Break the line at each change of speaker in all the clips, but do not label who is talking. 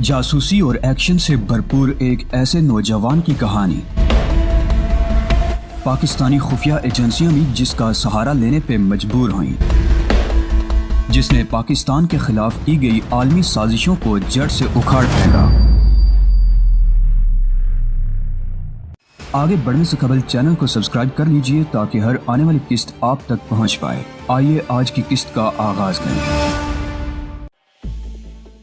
जासूसी और एक्शन से भरपूर एक ऐसे नौजवान की कहानी। पाकिस्तानी खुफिया एजेंसियां भी जिसका सहारा लेने पे मजबूर हुईं, जिसने पाकिस्तान के खिलाफ की गई आलमी साजिशों को जड़ से उखाड़ फेंका। आगे बढ़ने से कबल चैनल को सब्सक्राइब कर लीजिए ताकि हर आने वाली किस्त आप तक पहुंच पाए। आइए आज की किस्त का आगाज करें।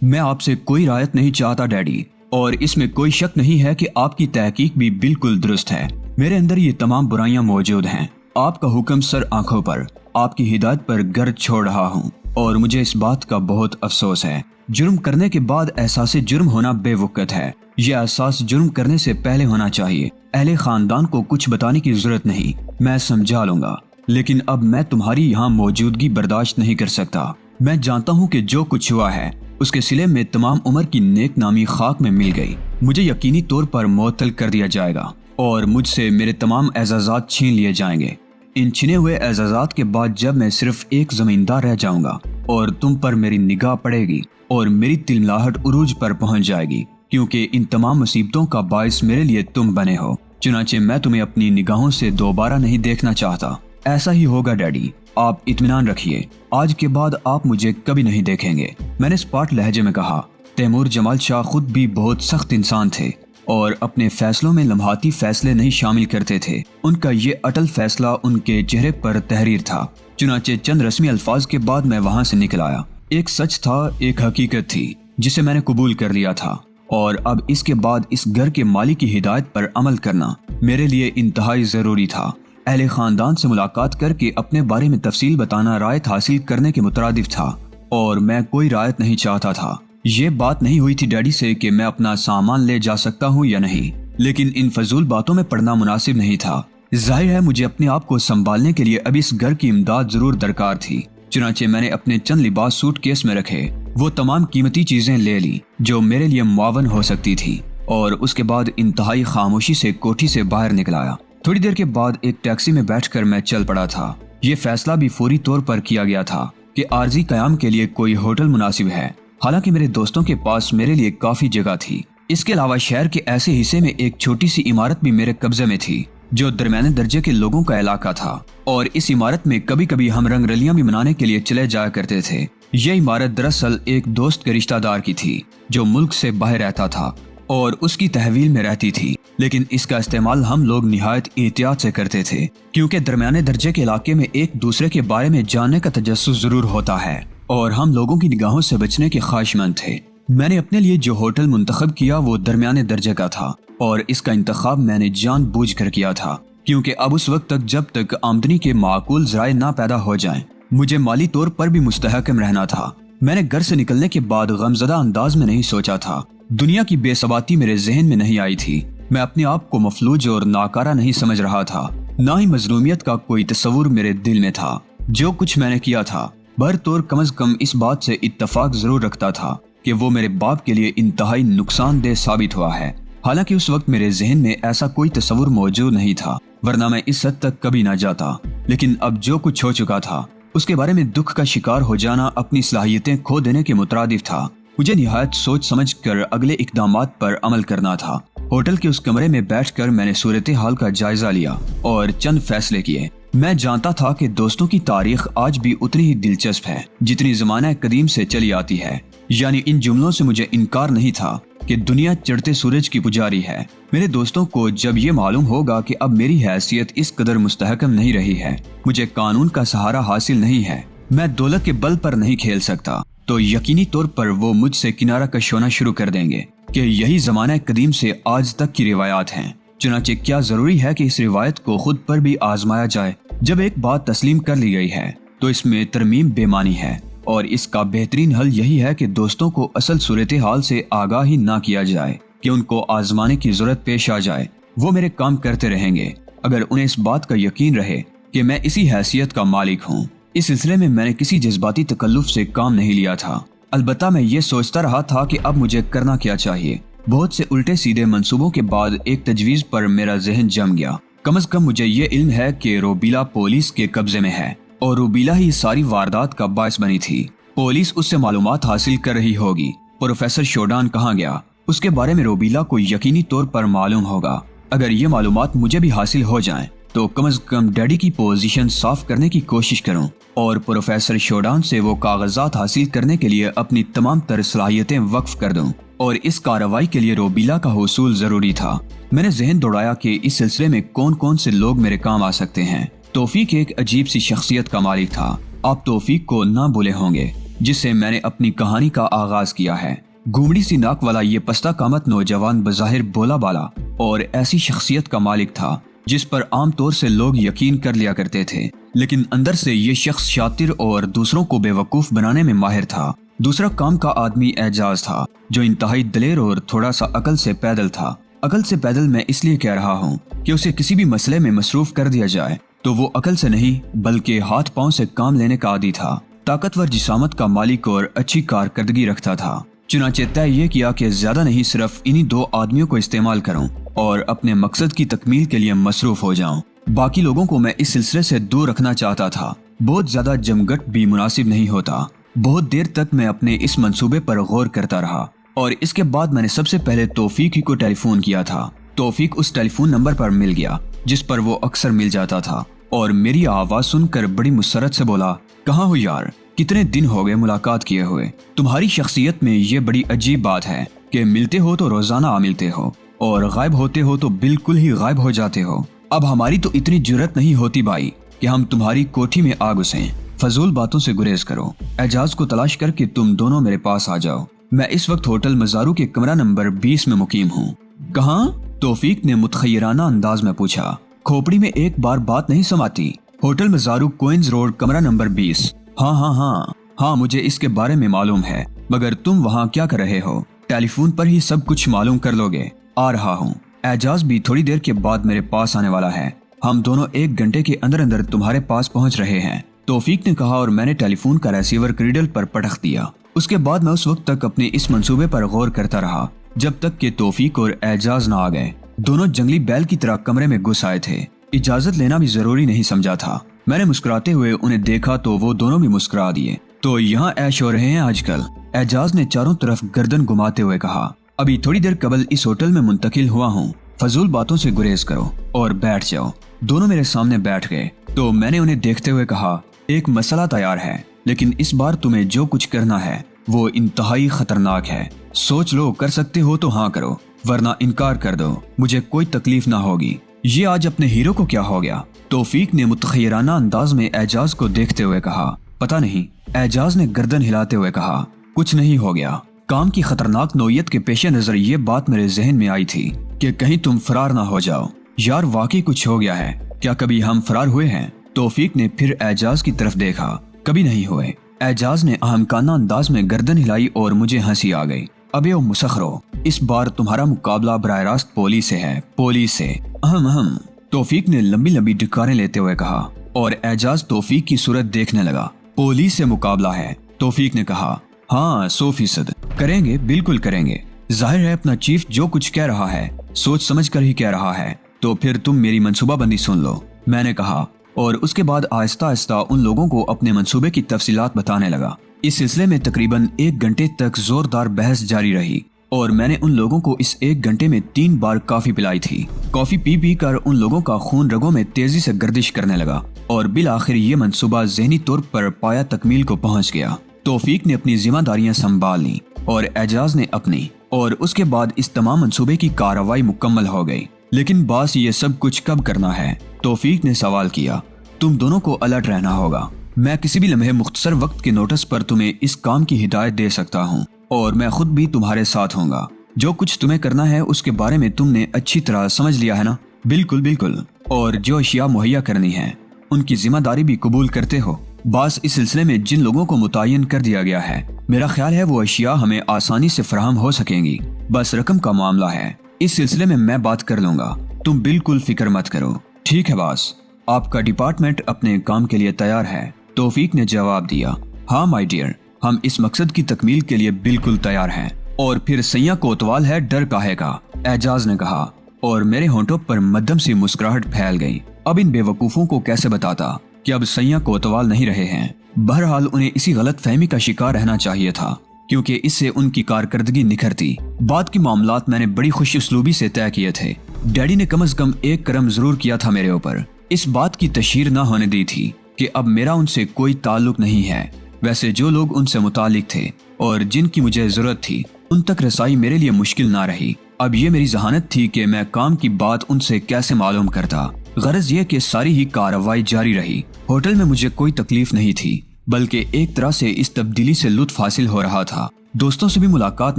मैं आपसे कोई रायत नहीं चाहता डैडी, और इसमें कोई शक नहीं है कि आपकी तहकीक भी बिल्कुल दुरुस्त है। मेरे अंदर ये तमाम बुराइयां मौजूद हैं। आपका हुक्म सर आंखों पर, आपकी हिदायत पर घर छोड़ रहा हूँ और मुझे इस बात का बहुत अफसोस है। जुर्म करने के बाद एहसास जुर्म होना बेवकूफ़ है। यह एहसास जुर्म करने से पहले होना चाहिए। अहले खानदान को कुछ बताने की जरूरत नहीं, मैं समझा लूंगा, लेकिन अब मैं तुम्हारी यहाँ मौजूदगी बर्दाश्त नहीं कर सकता। मैं जानता हूँ कि जो कुछ हुआ है उसके सिले में तमाम उम्र की नेक नामी खाक में मिल गई। मुझे यकीनी तौर पर मुअत्तल कर दिया जाएगा और मुझसे मेरे तमाम एजाज़ात छीन लिए जाएंगे। इन छिने हुए एजाज़ात के बाद जब मैं सिर्फ एक जमींदार रह जाऊंगा और तुम पर मेरी निगाह पड़ेगी और मेरी तिलमिलाहट उरूज पर पहुंच जाएगी, क्योंकि इन तमाम मुसीबतों का बायस मेरे लिए तुम बने हो। चुनांचे मैं तुम्हें अपनी निगाहों से दोबारा नहीं देखना चाहता। ऐसा ही होगा डैडी, आप इत्मीनान रखिए। आज के बाद आप मुझे कभी नहीं देखेंगे। मैंने स्पाट लहजे में कहा। तैमूर जमाल शाह खुद भी बहुत सख्त इंसान थे और अपने फैसलों में लम्हाती फैसले नहीं शामिल करते थे। उनका ये अटल फैसला उनके चेहरे पर तहरीर था। चुनांचे चंद रस्मी अल्फाज के बाद मैं वहां से निकल आया। एक सच था, एक हकीकत थी जिसे मैंने कबूल कर लिया था, और अब इसके बाद इस घर के मालिक की हिदायत पर अमल करना मेरे लिए इंतहाई जरूरी था। अहले खानदान से मुलाकात करके अपने बारे में तफसील बताना रायत हासिल करने के मुतरादिफ था, और मैं कोई रायत नहीं चाहता था। ये बात नहीं हुई थी डैडी से कि मैं अपना सामान ले जा सकता हूँ या नहीं, लेकिन इन फजूल बातों में पड़ना मुनासिब नहीं था। जाहिर है मुझे अपने आप को संभालने के लिए अब इस घर की इमदाद जरूर दरकार थी। चुनांचे मैंने अपने चंद लिबास सूटकेस में रखे, वो तमाम कीमती चीजें ले ली जो मेरे लिए मुआवन हो सकती थी, और उसके बाद इंतहाई खामोशी से कोठी से बाहर निकल आया। थोड़ी देर के बाद एक टैक्सी में बैठकर मैं चल पड़ा था। ये फैसला भी फौरी तौर पर किया गया था कि आर्जी कयाम के लिए कोई होटल मुनासिब है। हालांकि मेरे दोस्तों के पास मेरे लिए काफी जगह थी। इसके अलावा शहर के ऐसे हिस्से में एक छोटी सी इमारत भी मेरे कब्जे में थी जो दरमियाने दर्जे के लोगों का इलाका था, और इस इमारत में कभी कभी हम रंग रलियां भी मनाने के लिए चले जाया करते थे। यह इमारत दरअसल एक दोस्त के रिश्तेदार की थी जो मुल्क से बाहर रहता था और उसकी तहवील में रहती थी, लेकिन इसका इस्तेमाल हम लोग निहायत एहतियात से करते थे, क्योंकि दरमियाने दर्जे के इलाके में एक दूसरे के बारे में जानने का तजस्सुस जरूर होता है और हम लोगों की निगाहों से बचने के ख्वाहिशमंद थे। मैंने अपने लिए जो होटल मुंतखब किया वो दरमियाने दर्जे का था, और इसका इंतखाब मैंने जानबूझ कर किया था, क्योंकि अब उस वक्त तक जब तक आमदनी के माकूल ज़राए ना पैदा हो जाएं, मुझे माली तौर पर भी मुस्तहकम रहना था। मैंने घर से निकलने के बाद गमज़दा अंदाज में नहीं सोचा था। दुनिया की बेसबाती मेरे जहन में नहीं आई थी। मैं अपने आप को मफलूज और नाकारा नहीं समझ रहा था, ना ही मजलूमियत का कोई तस्वुर मेरे दिल में था। जो कुछ मैंने किया था बहरतौर कम अज कम इस बात से इत्तफाक जरूर रखता था कि वो मेरे बाप के लिए इंतहाई नुकसानदेह साबित हुआ है। हालांकि उस वक्त मेरे जहन में ऐसा कोई तस्वुर मौजूद नहीं था, वरना मैं इस हद तक कभी ना जाता। लेकिन अब जो कुछ हो चुका था उसके बारे में दुख का शिकार हो जाना अपनी सलाहियतें खो देने के मुतरादिफ था। मुझे निहायत सोच समझ कर अगले इकदामात पर अमल करना था। होटल के उस कमरे में बैठकर मैंने सूरत हाल का जायजा लिया और चंद फैसले किए। मैं जानता था कि दोस्तों की तारीख आज भी उतनी ही दिलचस्प है जितनी ज़माना कदीम से चली आती है। यानी इन जुमलों से मुझे इनकार नहीं था कि दुनिया चढ़ते सूरज की पुजारी है। मेरे दोस्तों को जब ये मालूम होगा कि अब मेरी हैसियत इस कदर मुस्तहकम नहीं रही है, मुझे कानून का सहारा हासिल नहीं है, मैं दौलत के बल पर नहीं खेल सकता, तो यकीनी तौर पर वो मुझसे किनारा कश होना शुरू कर देंगे कि यही ज़माना कदीम से आज तक की रिवायात हैं। चुनांचे क्या जरूरी है कि इस रिवायत को खुद पर भी आजमाया जाए। जब एक बात तस्लीम कर ली गई है तो इसमें तरमीम बेमानी है, और इसका बेहतरीन हल यही है कि दोस्तों को असल सूरत हाल से आगाह ही ना किया जाए कि उनको आजमाने की जरूरत पेश आ जाए। वो मेरे काम करते रहेंगे अगर उन्हें इस बात का यकीन रहे कि मैं इसी हैसियत का मालिक हूँ। इस सिलसिले में मैंने किसी जज्बाती तकल्लुफ से काम नहीं लिया था। अलबत्ता मैं ये सोचता रहा था कि अब मुझे करना क्या चाहिए। बहुत से उल्टे सीधे मंसूबों के बाद एक तजवीज पर मेरा जहन जम गया। कम अज कम मुझे ये इल्म है कि रूबीला पुलिस के कब्जे में है, और रूबीला ही सारी वारदात का बायस बनी थी। पुलिस उससे मालूमात हासिल कर रही होगी प्रोफेसर शोडान कहाँ गया? उसके बारे में रोबीला को यकीनी तौर पर मालूम होगा। अगर ये मालूमात मुझे भी हासिल हो जाएं, तो कम से कम डैडी की पोजीशन साफ करने की कोशिश करूं और प्रोफेसर शोडान से वो कागजात हासिल करने के लिए अपनी तमाम तर सलाहियतें वक्फ कर दूं। और इस कार्रवाई के लिए रोबीला का हुसूल जरूरी था। मैंने जहन दौड़ाया कि इस सिलसिले में कौन कौन से लोग मेरे काम आ सकते हैं। तौफीक एक अजीब सी शख्सियत का मालिक था। आप तौफीक को ना भूले होंगे, जिससे मैंने अपनी कहानी का आगाज किया है। घुमड़ी सी नाक वाला ये पस्ता कामत नौजवान बज़ाहिर बोला बाला और ऐसी शख्सियत का मालिक था जिस पर आमतौर से लोग यकीन कर लिया करते थे, लेकिन अंदर से ये शख्स शातिर और दूसरों को बेवकूफ बनाने में माहिर था। दूसरा काम का आदमी एजाज था, जो इंतहाई दलेर और थोड़ा सा अकल से पैदल था। अकल से पैदल मैं इसलिए कह रहा हूँ कि उसे किसी भी मसले में मसरूफ कर दिया जाए तो वो अकल से नहीं बल्कि हाथ पांव से काम लेने का आदी था। ताकतवर जिसामत का मालिक और अच्छी कारकर्दगी रखता था। चुनाचे तय ये किया कि ज्यादा नहीं, सिर्फ इन्हीं दो आदमियों को इस्तेमाल करूं और अपने मकसद की तकमील के लिए मसरूफ हो जाऊं। बाकी लोगों को मैं इस सिलसिले से दूर रखना चाहता था। बहुत ज्यादा जमघट भी मुनासिब नहीं होता। बहुत देर तक मैं अपने इस मंसूबे पर गौर करता रहा और इसके बाद मैंने सबसे पहले तौफीक ही को टेलीफोन किया था। तौफीक उस टेलीफोन नंबर पर मिल गया जिस पर वो अक्सर मिल जाता था और मेरी आवाज सुनकर बड़ी मुसरत से बोला, कहाँ हो यार, कितने दिन हो गए मुलाकात किए हुए। तुम्हारी शख्सियत में ये बड़ी अजीब बात है कि मिलते हो तो रोजाना आ मिलते हो और गायब होते हो तो बिल्कुल ही गायब हो जाते हो। अब हमारी तो इतनी जुर्रत नहीं होती भाई कि हम तुम्हारी कोठी में आ घुसें। फजूल बातों से गुरेज करो। एजाज को तलाश करके तुम दोनों मेरे पास आ जाओ। मैं इस वक्त होटल मज़ारू के कमरा नंबर 20 में मुकीम हूँ। कहाँ? तौफीक ने मुतखय्यराना अंदाज में पूछा। खोपड़ी में एक बार बात नहीं समाती। होटल मज़ारू क्वींस रोड कमरा नंबर 20। हाँ, मुझे इसके बारे में मालूम है, मगर तुम वहाँ क्या कर रहे हो? टेलीफोन पर ही सब कुछ मालूम कर लोगे। आ रहा हूँ। एजाज भी थोड़ी देर के बाद मेरे पास आने वाला है। हम दोनों 1 घंटे के अंदर अंदर तुम्हारे पास पहुँच रहे हैं, तौफीक ने कहा और मैंने टेलीफोन का रिसीवर क्रीडल पर पटक दिया। उसके बाद मैं उस वक्त तक अपने इस मंसूबे पर गौर करता रहा जब तक कि तौफीक और एजाज ना आ गए। दोनों जंगली बैल की तरह कमरे में घुस आए थे। इजाजत लेना भी जरूरी नहीं समझा था। मैंने मुस्कुराते हुए उन्हें देखा तो वो दोनों भी मुस्कुरा दिए। तो यहाँ ऐश हो रहे हैं आजकल? एजाज ने चारों तरफ गर्दन घुमाते हुए कहा। अभी थोड़ी देर कबल इस होटल में मुंतकिल हुआ हूँ। फजूल बातों से गुरेज करो और बैठ जाओ। दोनों मेरे सामने बैठ गए तो मैंने उन्हें देखते हुए कहा, एक मसला तैयार है, लेकिन इस बार तुम्हें जो कुछ करना है वो इंतहाई खतरनाक है। सोच लो, कर सकते हो तो हाँ करो, वरना इनकार कर दो, मुझे कोई तकलीफ ना होगी। ये आज अपने हीरो को क्या हो गया? तौफीक ने मुतखय्यराना अंदाज में एजाज को देखते हुए कहा। पता नहीं, एजाज ने गर्दन हिलाते हुए कहा। कुछ नहीं हो गया। काम की खतरनाक नौयत के पेश नजर ये बात मेरे जहन में आई थी कि कहीं तुम फरार ना हो जाओ। यार वाकई कुछ हो गया है। क्या कभी हम फरार हुए हैं? तौफीक ने फिर एजाज की तरफ देखा। कभी नहीं हुए। एजाज ने अहमकाना अंदाज में गर्दन हिलाई और मुझे हंसी आ गई। अबे ओ मुसखरो, इस बार तुम्हारा मुकाबला बराह रास्त पोली से है, पोली से। अहम। तौफीक ने लंबी लंबी डिकारें लेते हुए कहा और एजाज तौफीक की सूरत देखने लगा। पोली से मुकाबला है? तौफीक ने कहा। हाँ, 100%। करेंगे, बिल्कुल करेंगे। जाहिर है अपना चीफ जो कुछ कह रहा है सोच समझ कर ही कह रहा है, तो फिर तुम मेरी मंसूबाबंदी सुन लो, मैंने कहा और उसके बाद आहिस्ता आहिस्ता उन लोगों को अपने मंसूबे की तफसीलात बताने लगा। इस सिलसिले में तकरीबन 1 घंटे तक जोरदार बहस जारी रही और मैंने उन लोगों को इस 1 घंटे में 3 बार कॉफी पिलाई थी। कॉफी पी पी कर उन लोगों का खून रगों में तेजी से गर्दिश करने लगा और बिल आखिर ये मंसूबा ज़हनी तौर पर पाया तकमील को पहुंच गया। तौफीक ने अपनी जिम्मेदारियां संभाल ली और एजाज ने अपनी, और उसके बाद इस तमाम मंसूबे की कार्रवाई मुकम्मल हो गई। लेकिन बास ये सब कुछ कब करना है? तौफीक ने सवाल किया। तुम दोनों को अलर्ट रहना होगा। मैं किसी भी लम्हे मुख्तसर वक्त के नोटिस पर तुम्हें इस काम की हिदायत दे सकता हूँ और मैं खुद भी तुम्हारे साथ होऊंगा। जो कुछ तुम्हें करना है उसके बारे में तुमने अच्छी तरह समझ लिया है ना? बिल्कुल। और जो अशिया मुहैया करनी है उनकी जिम्मेदारी भी कबूल करते हो? बास इस सिलसिले में जिन लोगों को मुतय्यन कर दिया गया है, मेरा ख्याल है वो अशिया हमें आसानी से फराहम हो सकेंगी। बस रकम का मामला है, इस सिलसिले में मैं बात कर लूंगा, तुम बिल्कुल फिक्र मत करो। ठीक है बास, आपका डिपार्टमेंट अपने काम के लिए तैयार है? तौफीक ने जवाब दिया। हाँ माय डियर, हम इस मकसद की तकमील के लिए बिल्कुल तैयार हैं। और फिर सैया कोतवाल है, डर काहे का? एजाज ने कहा और मेरे होंठों पर मध्यम सी मुस्कुराहट फैल गई। अब इन बेवकूफों को कैसे बताता कि अब सैया कोतवाल नहीं रहे हैं। बहरहाल उन्हें इसी गलत फहमी का शिकार रहना चाहिए था। क्योंकि इससे उनकी कारकर्दगी निखरती। बाद के मामलात मैंने बड़ी खुश उसलूबी से तय किए थे। डैडी ने कम से कम एक करम जरूर किया था मेरे ऊपर, इस बात की तशहीर न होने दी थी कि अब मेरा उनसे कोई ताल्लुक नहीं है। वैसे जो लोग उनसे मुतालिक थे और जिनकी मुझे जरूरत थी, उन तक रसाई मेरे लिए मुश्किल ना रही। अब ये मेरी जहानत थी कि मैं काम की बात उनसे कैसे मालूम करता। गरज ये कि सारी ही कार्रवाई जारी रही। होटल में मुझे कोई तकलीफ नहीं थी, बल्कि एक तरह से इस तब्दीली से लुत्फ हासिल हो रहा था। दोस्तों से भी मुलाकात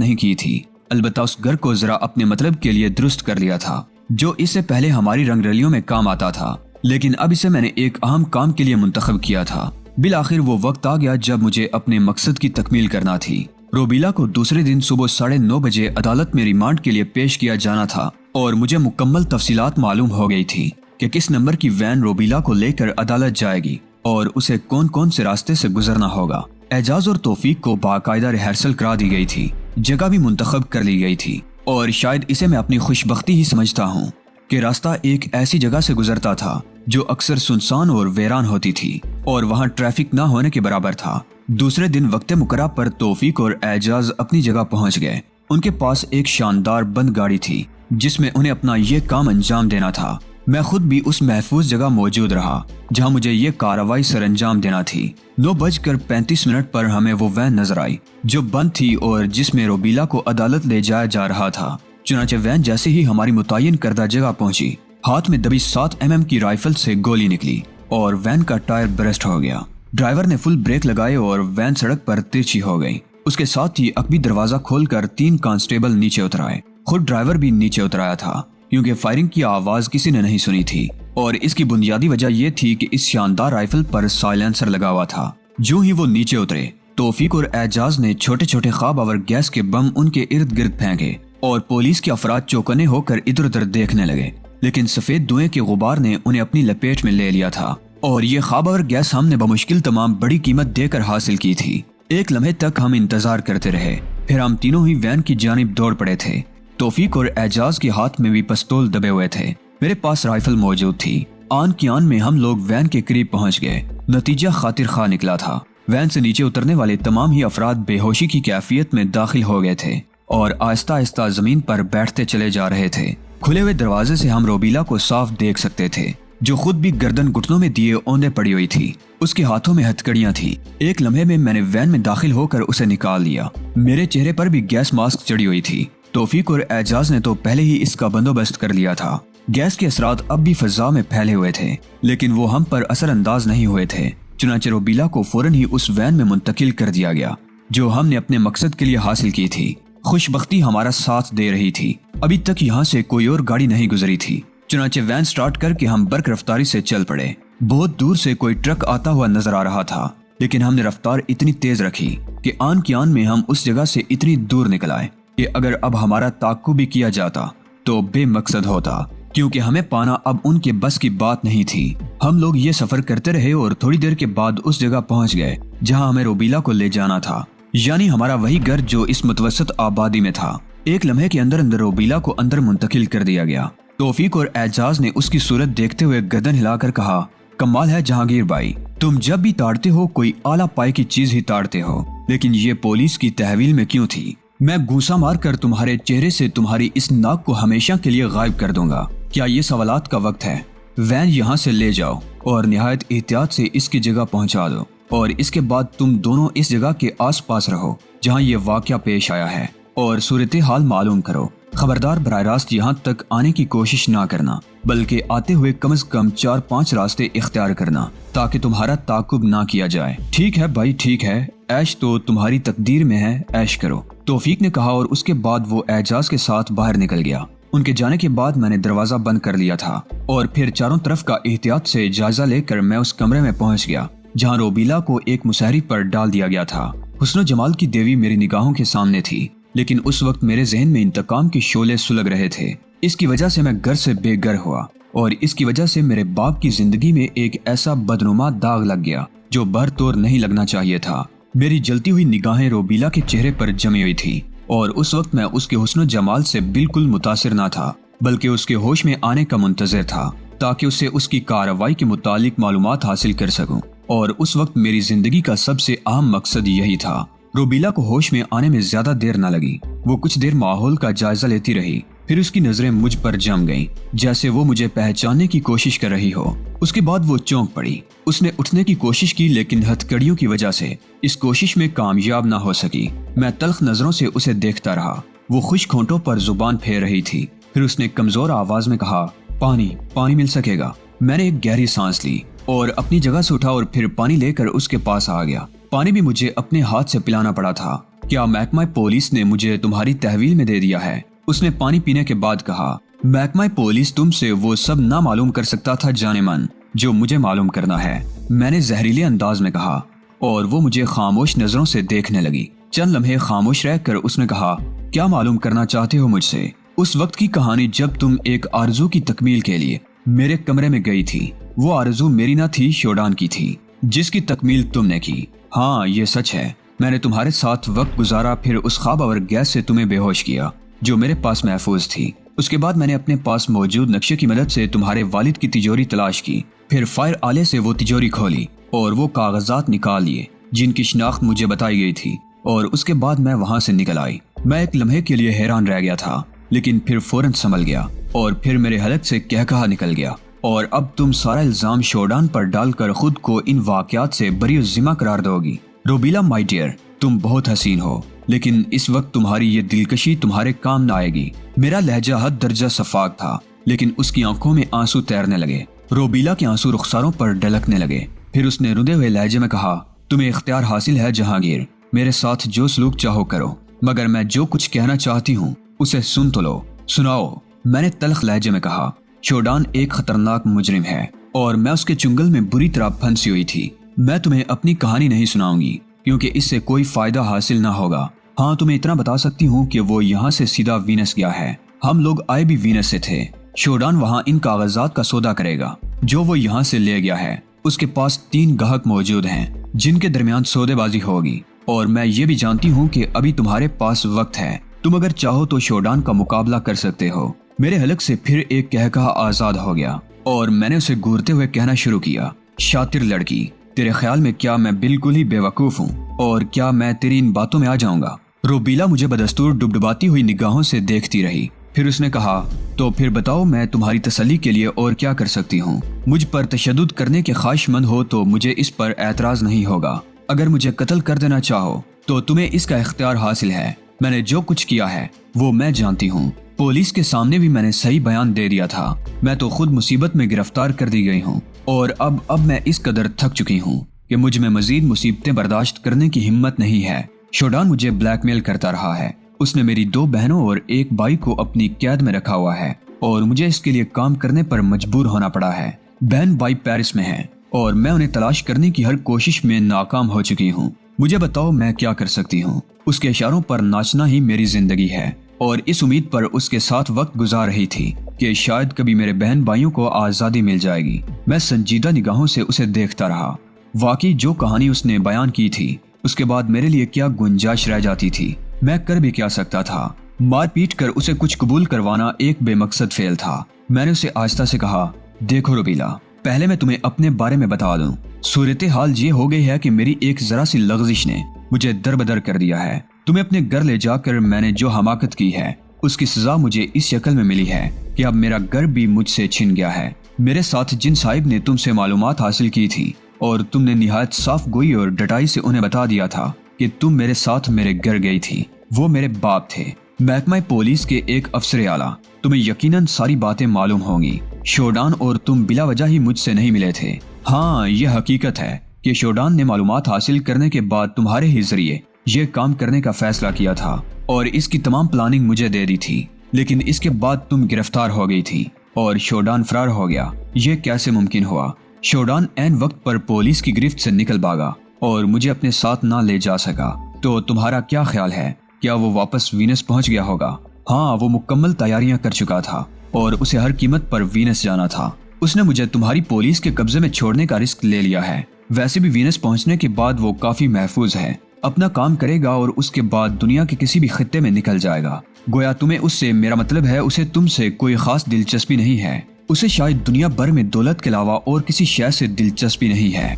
नहीं की थी, अलबत्ता उस घर को जरा अपने मतलब के लिए दुरुस्त कर लिया था, जो इससे पहले हमारी रंगरलियों में काम आता था, लेकिन अब इसे मैंने एक अहम काम के लिए मुंतखब किया था। बिलाखिर वो वक्त आ गया जब मुझे अपने मकसद की तकमील करना थी। रोबीला को दूसरे दिन सुबह 9:30 बजे अदालत में रिमांड के लिए पेश किया जाना था और मुझे मुकम्मल तफसीलात मालूम हो गई थी कि किस नंबर की वैन रोबीला को लेकर अदालत जाएगी और उसे कौन कौन से रास्ते से गुजरना होगा। एजाज और तौफीक को बाकायदा रिहर्सल करा दी गई थी, जगह भी मुंतखब कर ली गई थी और शायद इसे मैं अपनी खुशबख्ती ही समझता हूँ कि रास्ता एक ऐसी जगह से गुजरता था जो अक्सर सुनसान और वीरान होती थी और वहाँ ट्रैफिक न होने के बराबर था। दूसरे दिन वक्त मुकर्रर पर तौफीक और एजाज अपनी जगह पहुँच गए। उनके पास एक शानदार बंद गाड़ी थी जिसमें उन्हें अपना ये काम अंजाम देना था। मैं खुद भी उस महफूज जगह मौजूद रहा जहां मुझे ये कार्रवाई सरअंजाम देना थी। 9:35 पर हमें वो वैन नजर आई जो बंद थी और जिसमें रोबीला को अदालत ले जाया जा रहा था। चुनांचे वैन जैसे ही हमारी मुतय्यन करदा जगह पहुंची, हाथ में दबी 7 mm की राइफल से गोली निकली और वैन का टायर बरस्ट हो गया। ड्राइवर ने फुल ब्रेक लगाए और वैन सड़क पर तिरछी हो गई। उसके साथ ही अकबी दरवाजा खोलकर 3 कांस्टेबल नीचे उतराए। खुद ड्राइवर भी नीचे उतराया था क्योंकि फायरिंग की आवाज किसी ने नहीं सुनी थी और इसकी बुनियादी वजह यह थी कि इस शानदार राइफल पर साइलेंसर लगा हुआ था। जो ही वो नीचे उतरे, तौफीक और एजाज ने छोटे छोटे ख्वाब और गैस के बम उनके इर्द गिर्द फेंके और पुलिस के अफराद चौकन्ने होकर इधर उधर देखने लगे, लेकिन सफेद धुएं के गुबार ने उन्हें अपनी लपेट में ले लिया था और ये ख्वाब और गैस हमने बमुश्किल तमाम बड़ी कीमत देकर हासिल की थी। एक लम्हे तक हम इंतजार करते रहे, फिर हम तीनों ही वैन की जानिब दौड़ पड़े थे। तौफीक और एजाज के हाथ में भी पिस्तौल दबे हुए थे, मेरे पास राइफल मौजूद थी। आन की आन में हम लोग वैन के करीब पहुंच गए। नतीजा खातिर खा निकला था। वैन से नीचे उतरने वाले तमाम ही अफराद बेहोशी की कैफियत में दाखिल हो गए थे और आहिस्ता आहिस्ता जमीन पर बैठते चले जा रहे थे। खुले हुए दरवाजे से हम रोबीला को साफ देख सकते थे, जो खुद भी गर्दन घुटनों में दिए औंधे पड़ी हुई थी। उसके हाथों में हथकड़ियां थी। एक लम्हे में मैंने वैन में दाखिल होकर उसे निकाल लिया। मेरे चेहरे पर भी गैस मास्क चढ़ी हुई थी। तौफीक और एजाज ने तो पहले ही इसका बंदोबस्त कर लिया था। गैस के असरात अब भी फजा में फैले हुए थे, लेकिन वो हम पर असरअंदाज नहीं हुए थे। चुनांचे रोबीला को फौरन ही उस वैन में मुंतकिल कर दिया गया जो हमने अपने मकसद के लिए हासिल की थी। खुशबख्ती हमारा साथ दे रही थी। अभी तक यहाँ से कोई और गाड़ी नहीं गुजरी थी। चुनांचे वैन स्टार्ट करके हम बर्क रफ्तारी से चल पड़े। बहुत दूर से कोई ट्रक आता हुआ नजर आ रहा था, लेकिन हमने रफ्तार इतनी तेज रखी कि आन की आन में हम उस जगह से इतनी दूर निकल आए कि अगर अब हमारा ताक्कुब भी किया जाता तो बेमकसद होता, क्योंकि हमें पाना अब उनके बस की बात नहीं थी। हम लोग ये सफर करते रहे और थोड़ी देर के बाद उस जगह पहुंच गए जहां हमें रोबीला को ले जाना था, यानी हमारा वही घर जो इस मुतवसत आबादी में था। एक लम्हे के अंदर अंदर रोबीला को अंदर मुंतकिल कर दिया गया। तौफीक और एजाज ने उसकी सूरत देखते हुए गर्दन हिलाकर कहा, कमाल है जहांगीर भाई, तुम जब भी ताड़ते हो कोई आला पाए की चीज ही ताड़ते हो, लेकिन ये पुलिस की तहवील में क्यों थी? मैं घूसा मार कर तुम्हारे चेहरे से तुम्हारी इस नाक को हमेशा के लिए गायब कर दूंगा। क्या ये सवालात का वक्त है? वैन यहाँ से ले जाओ और निहायत एहतियात से इसकी जगह पहुँचा दो और इसके बाद तुम दोनों इस जगह के आस पास रहो जहाँ ये वाकया पेश आया है और सूरत हाल मालूम करो। खबरदार बराह रास्त यहाँ तक आने की कोशिश ना करना, बल्कि आते हुए कम से कम 4-5 रास्ते इख्तियार करना ताकि तुम्हारा ताकुब ना किया जाए। ठीक है भाई, ठीक है, ऐश तो तुम्हारी तकदीर में है, ऐश करो, तौफीक ने कहा और उसके बाद वो एजाज के साथ बाहर निकल गया। उनके जाने के बाद मैंने दरवाजा बंद कर लिया था और फिर चारों तरफ का एहतियात से जायजा लेकर मैं उस कमरे में पहुंच गया जहां रोबीला को एक मुसहरी पर डाल दिया गया था। हुस्न जमाल की देवी मेरी निगाहों के सामने थी, लेकिन उस वक्त मेरे जहन में इंतकाम के शोले सुलग रहे थे। इसकी वजह से मैं घर से बेघर हुआ और इसकी वजह से मेरे बाप की जिंदगी में एक ऐसा बदनुमा दाग लग गया जो भर तोड़ नहीं लगना चाहिए था। मेरी जलती हुई निगाहें रोबीला के चेहरे पर जमी हुई थी और उस वक्त मैं उसके हुस्न जमाल से बिल्कुल मुतासिर ना था, बल्कि उसके होश में आने का मुंतजर था ताकि उससे उसकी कार्रवाई के मुतालिक मालूमात हासिल कर सकूं। और उस वक्त मेरी जिंदगी का सबसे अहम मकसद यही था। روبیلا کو ہوش میں آنے میں زیادہ دیر نہ لگی۔ وہ کچھ دیر ماحول کا جائزہ لیتی رہی، پھر اس کی نظریں مجھ پر جم گئیں جیسے وہ مجھے پہچاننے کی کوشش کر رہی ہو۔ اس کے بعد وہ چونک پڑی۔ اس نے اٹھنے کی کوشش کی لیکن ہتھکڑیوں کی وجہ سے اس کوشش میں کامیاب نہ ہو سکی۔ میں تلخ نظروں سے اسے دیکھتا رہا۔ وہ خشک ہونٹوں پر زبان پھیر رہی تھی۔ پھر اس نے کمزور آواز میں کہا، پانی مل سکے گا؟ میں نے ایک گہری سانس لی اور اپنی جگہ سے اٹھا اور پھر پانی لے کر اس کے پاس آ گیا۔ پانی بھی مجھے اپنے ہاتھ سے پلانا پڑا تھا۔ کیا محکمہ پولیس نے مجھے تمہاری تحویل میں دے دیا ہے؟ اس نے پانی پینے کے بعد کہا۔ محکمہ پولیس تم سے وہ سب نہ معلوم کر سکتا تھا جانے من جو مجھے معلوم کرنا ہے، میں نے زہریلے انداز میں کہا، اور وہ مجھے خاموش نظروں سے دیکھنے لگی۔ چند لمحے خاموش رہ کر اس نے کہا، کیا معلوم کرنا چاہتے ہو مجھ سے؟ اس وقت کی کہانی جب تم ایک آرزو کی تکمیل کے لیے میرے کمرے میں گئی تھی۔ وہ آرزو میری نہ تھی، شوڈان کی تھی، جس کی تکمیل تم نے کی۔ ہاں یہ سچ ہے، میں نے تمہارے ساتھ وقت گزارا، پھر اس خواب اور گیس سے تمہیں بے ہوش کیا جو میرے پاس محفوظ تھی۔ اس کے بعد میں نے اپنے پاس موجود نقشے کی مدد سے تمہارے والد کی تجوری تلاش کی، پھر فائر آلے سے وہ تجوری کھولی اور وہ کاغذات نکال لیے جن کی شناخت مجھے بتائی گئی تھی، اور اس کے بعد میں وہاں سے نکل آئی۔ میں ایک لمحے کے لیے حیران رہ گیا تھا لیکن پھر فوراً سنبھل گیا اور پھر میرے حلق سے کہا نکل گیا، اور اب تم سارا الزام شوڈان پر ڈال کر خود کو ان واقعات سے بری الذمہ قرار دو گی۔ روبیلا مائی ڈیئر، تم بہت حسین ہو لیکن اس وقت تمہاری یہ دلکشی تمہارے کام نہ آئے گی۔ میرا لہجہ حد درجہ شفاق تھا لیکن اس کی آنکھوں میں آنسو تیرنے لگے۔ روبیلا کے آنسو رخساروں پر ڈھلکنے لگے۔ پھر اس نے رندے ہوئے لہجے میں کہا، تمہیں اختیار حاصل ہے جہانگیر، میرے ساتھ جو سلوک چاہو کرو، مگر میں جو کچھ کہنا چاہتی ہوں اسے سن تو لو۔ سناؤ، میں نے تلخ لہجے میں کہا۔ شوڈان ایک خطرناک مجرم ہے اور میں اس کے چنگل میں بری طرح پھنسی ہوئی تھی۔ میں تمہیں اپنی کہانی نہیں سناؤں گی کیونکہ اس سے کوئی فائدہ حاصل نہ ہوگا۔ ہاں تمہیں اتنا بتا سکتی ہوں کہ وہ یہاں سے سیدھا وینس گیا ہے۔ ہم لوگ آئے بھی وینس سے تھے۔ شوڈان وہاں ان کاغذات کا سودا کرے گا جو وہ یہاں سے لے گیا ہے۔ اس کے پاس 3 گاہک موجود ہیں جن کے درمیان سودے بازی ہوگی، اور میں یہ بھی جانتی ہوں کہ ابھی تمہارے پاس وقت ہے۔ تم اگر چاہو تو شوڈان کا مقابلہ کر سکتے ہو۔ میرے حلق سے پھر ایک کہا آزاد ہو گیا اور میں نے اسے گورتے ہوئے کہنا شروع کیا، شاطر لڑکی، تیرے خیال میں کیا میں بالکل ہی بے وقوف ہوں اور کیا میں تیری ان باتوں میں آ جاؤں گا؟ روبیلا مجھے بدستور ڈبڈباتی ہوئی نگاہوں سے دیکھتی رہی۔ پھر اس نے کہا، تو پھر بتاؤ میں تمہاری تسلی کے لیے اور کیا کر سکتی ہوں؟ مجھ پر تشدد کرنے کے خواہش مند ہو تو مجھے اس پر اعتراض نہیں ہوگا۔ اگر مجھے قتل کر دینا چاہو تو تمہیں اس کا اختیار حاصل ہے۔ میں نے جو کچھ کیا ہے وہ میں جانتی ہوں۔ پولیس کے سامنے بھی میں نے صحیح بیان دے دیا تھا۔ میں تو خود مصیبت میں گرفتار کر دی گئی ہوں اور اب میں اس قدر تھک چکی ہوں کہ مجھ میں مزید مصیبتیں برداشت کرنے کی ہمت نہیں ہے۔ شوڈان مجھے بلیک میل کرتا رہا ہے۔ اس نے میری 2 بہنوں اور 1 بھائی کو اپنی قید میں رکھا ہوا ہے اور مجھے اس کے لیے کام کرنے پر مجبور ہونا پڑا ہے۔ بہن بھائی پیرس میں ہیں اور میں انہیں تلاش کرنے کی ہر کوشش میں ناکام ہو چکی ہوں۔ مجھے بتاؤ میں کیا کر سکتی ہوں؟ اس کے اشاروں پر ناچنا ہی میری زندگی ہے اور اس امید پر اس کے ساتھ وقت گزار رہی تھی کہ شاید کبھی میرے بہن بھائیوں کو آزادی مل جائے گی۔ میں سنجیدہ نگاہوں سے اسے دیکھتا رہا۔ واقعی جو کہانی اس نے بیان کی تھی اس کے بعد میرے لیے کیا گنجائش رہ جاتی تھی؟ میں کر بھی کیا سکتا تھا؟ مار پیٹ کر اسے کچھ قبول کروانا ایک بے مقصد فعل تھا۔ میں نے اسے آہستہ سے کہا، دیکھو روبیلا، پہلے میں تمہیں اپنے بارے میں بتا دوں۔ صورتحال یہ ہو گئی ہے کہ میری ایک ذرا سی لغزش نے مجھے دربدر کر دیا ہے۔ تمہیں اپنے گھر لے جا کر میں نے جو حماقت کی ہے اس کی سزا مجھے اس شکل میں ملی ہے کہ اب میرا گھر بھی مجھ سے چھن گیا ہے۔ میرے ساتھ جن صاحب نے تم سے معلومات حاصل کی تھی اور تم نے نہایت صاف گوئی اور ڈٹائی سے انہیں بتا دیا تھا کہ تم میرے ساتھ میرے گھر گئی تھی، وہ میرے باپ تھے، محکمہ پولیس کے ایک افسر اعلیٰ۔ تمہیں یقیناً ساری باتیں معلوم ہوں گی۔ شوڈان اور تم بلا وجہ ہی مجھ سے نہیں ملے تھے۔ ہاں یہ حقیقت ہے کہ شوڈان نے معلومات حاصل کرنے کے بعد تمہارے ہی ذریعے یہ کام کرنے کا فیصلہ کیا تھا اور اس کی تمام پلاننگ مجھے دے دی تھی، لیکن اس کے بعد تم گرفتار ہو گئی تھی اور شوڈان فرار ہو گیا۔ یہ کیسے ممکن ہوا؟ شوڈان عین وقت پر پولیس کی گرفت سے نکل بھاگا اور مجھے اپنے ساتھ نہ لے جا سکا۔ تو تمہارا کیا خیال ہے؟ کیا وہ واپس وینس پہنچ گیا ہوگا؟ ہاں وہ مکمل تیاریاں کر چکا تھا اور اسے ہر قیمت پر وینس جانا تھا۔ اس نے مجھے تمہاری پولیس کے قبضے میں چھوڑنے کا رسک لے لیا ہے۔ ویسے بھی وینس پہنچنے کے بعد وہ کافی محفوظ ہے، اپنا کام کرے گا اور اس کے بعد دنیا کے کسی بھی خطے میں نکل جائے گا۔ گویا تمہیں اس سے، میرا مطلب ہے اسے تم سے کوئی خاص دلچسپی نہیں ہے۔ اسے شاید دنیا بھر میں دولت کے علاوہ اور کسی شے سے دلچسپی نہیں ہے۔